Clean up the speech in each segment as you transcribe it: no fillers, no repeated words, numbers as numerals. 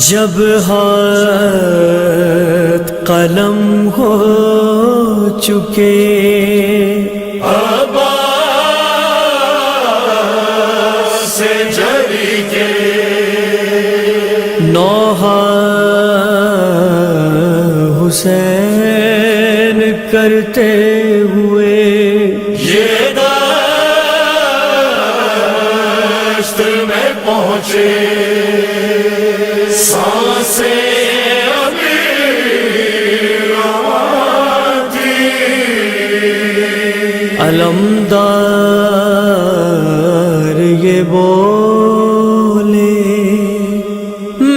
جب ہاتھ قلم ہو چکے عباس سے جری کے نوحہ حسین کرتے ہوئے یہ دشت میں پہنچے سانسیں ابھی رواں تھی علمدار یہ بولے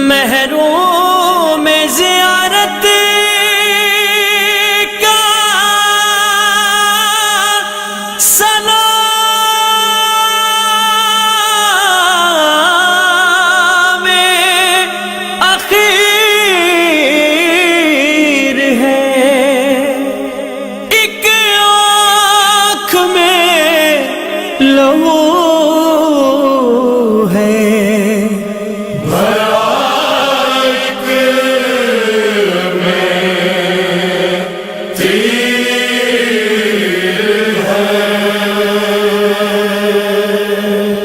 محروم زیارت کا سلام اخیر ہے ایک آنکھ میں لہو ہے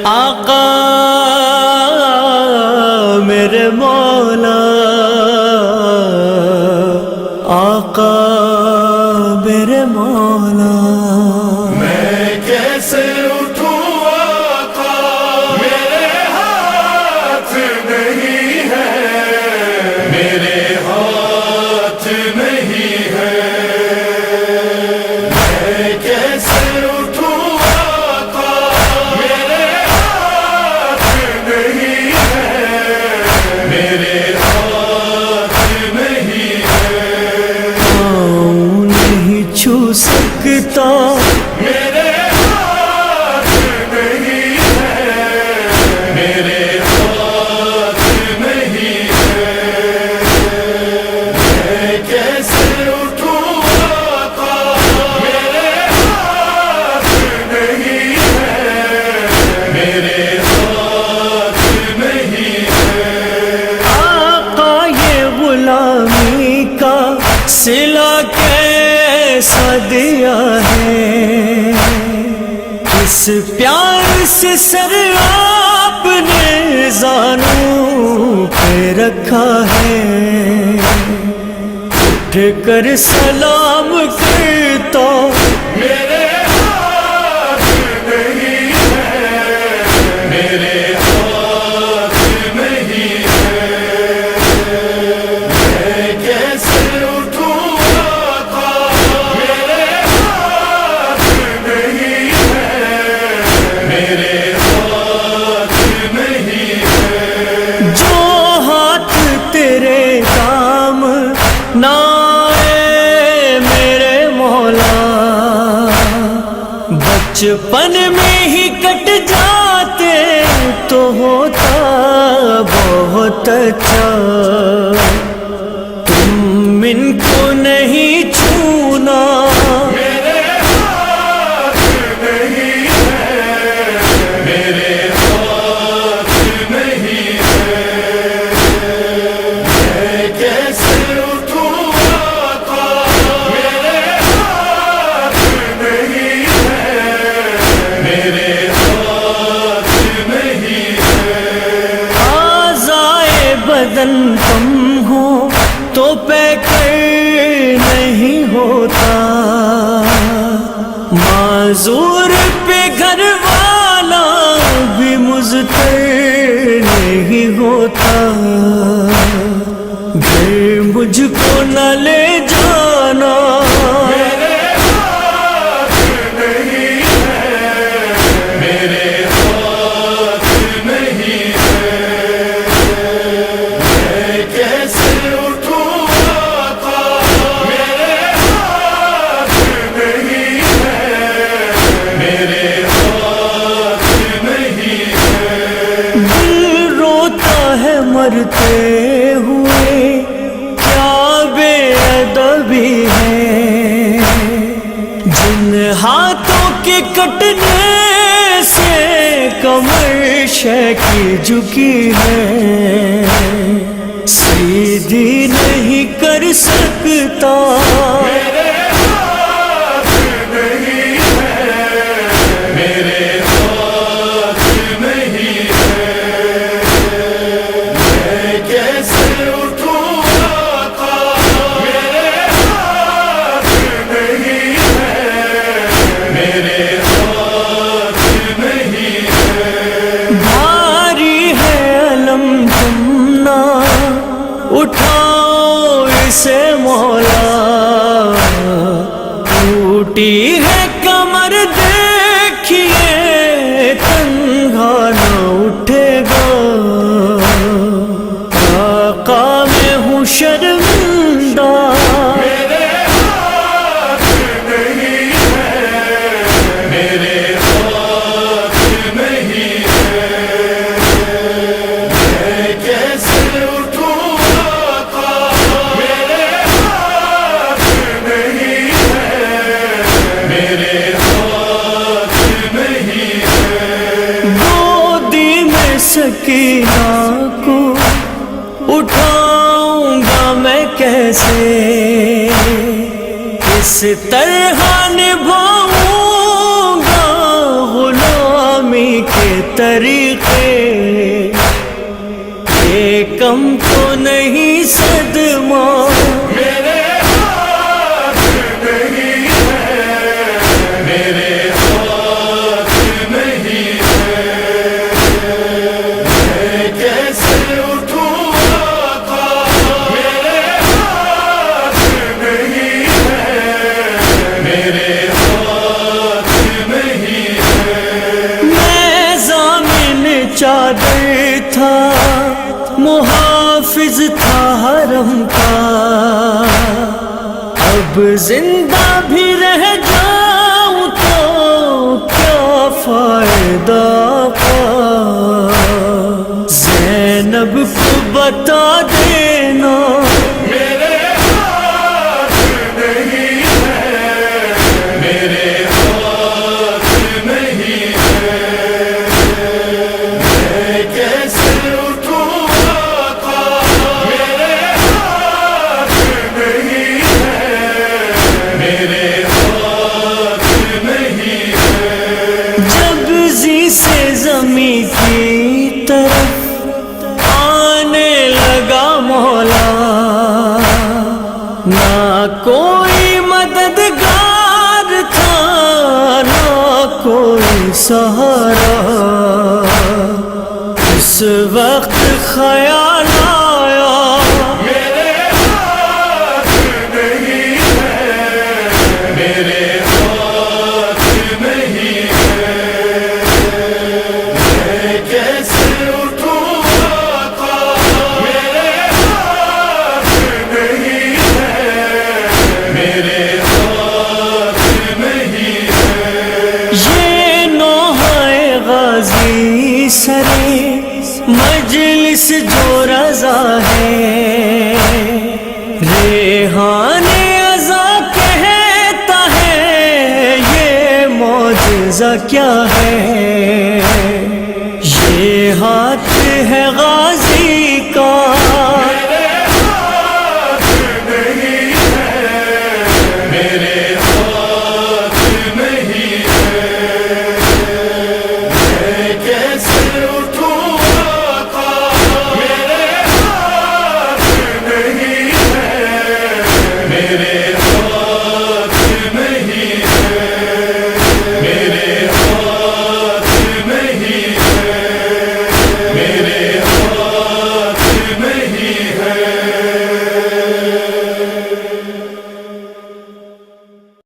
آقا میرے مولا آقا میرے مولا میں کیسے اٹھوں آقا میرے ہاتھ نہیں ہے میرے ہاتھ نہیں ہے میں کیسے اٹھوں آقا میرے ہاتھ نہیں ہے میرے ہاتھ نہیں ہے پاؤں نہیں چھو سکتا میرے ہاتھ نہیں ہے میرے ہاتھ نہیں ہے میں کیسے اٹھوں آقا میرے ہاتھ نہیں ہے میرے ہاتھ نہیں ہے آقا یہ غلامی کا صلہ کیسا دیا ہے کس پیار سے سر آپ نے زانوں پہ رکھا ہے اٹھ کر سلام کرتا میرے ہاتھ نہیں ہے میرے ہاتھ نہیں ہے میں کیسے اٹھوں آقا میرے ہاتھ نہیں ہے میرے ہاتھ نہیں ہے جو ہاتھ تیرے کام نہ آئے میرے مولا بچپن میں ہی کٹ جاتے تو ہوتا بہت اچھا تم ان کو نہیں چھونا میرے ہاتھ نہیں ہے میرے ہاتھ نہیں ہے میں کیسے اٹھوں آقا میرے ہاتھ نہیں ہے میرے ہاتھ نہیں ہے آزائے بدن کم ہو تو پیکر نہیں ہوتا معذور پہ گھر والا بھی مضطر نہیں ہوتا گھر مجھ کو نہ لے جانا میرے ہاتھ نہیں ہے میرے ہاتھ نہیں ہے میں کیسے اٹھوں آقا میرے ہاتھ نہیں ہے میرے ہاتھ نہیں ہے دل روتا ہے مرتے ہوئے کیا بے ادبی ہے جن ہاتھوں کے کٹنے سے کمر شے کی جھکی ہے سیدھی نہیں کر سکتا میرے ہاتھ نہیں ہے، میرے ہاتھ نہیں ہے، میں کیسے اٹھوں آقا، میرے ہاتھ نہیں ہے، میرے ہاتھ نہیں ہے، بھاری ہے علم تم نہ اٹھاؤ اسے مولا، ٹوٹی ہے کمر دیکھیے تنہا نہ اٹھے گا، آقا میں ہوں شرمندہ میرے ہاتھ نہیں ہے، میرے ہاتھ نہیں ہے، میں کیسے اٹھوں آقا، میرے ہاتھ نہیں ہے، میرے ہاتھ نہیں ہے، گودی میں سکینہ کو اٹھاؤں گا میں کیسے، کس طرح نبھاؤں گا غلامی کے طریقے، یہ کم تو نہیں صدمہ میرے ہاتھ نہیں ہے، میرے ہاتھ نہیں ہے، میں کیسے اٹھوں آقا، میرے ہاتھ نہیں ہے، میرے ہاتھ نہیں ہے، میں ضامن چادر تھا محافظ تھا حرم کا، اب زندہ بھی رہ جاؤں تو کیا فائدہ آقا، زینب کو بتا دینا میرے ہاتھ نہیں ہے، میرے ہاتھ نہیں ہے، میں کیسے اٹھوں آقا، میرے ہاتھ نہیں ہے، میرے ہاتھ نہیں ہے، جب زی سے زمین کی طرف آنے لگا مولا، نہ کوئی مددگار تھا نہ کوئی سہارا، اس وقت خیال آیا میرے ہاتھ نہیں ہے، میرے ہاتھ نہیں ہے، میں کیسے اٹھوں آقا، میرے ہاتھ نہیں ہے، میرے ہاتھ نہیں ہے، یہ نوحہ غازی سرے مجلس جو رضا ہے، ریحان ازا کہتا ہے یہ معجزہ کیا ہے، یہ ہاتھ ہے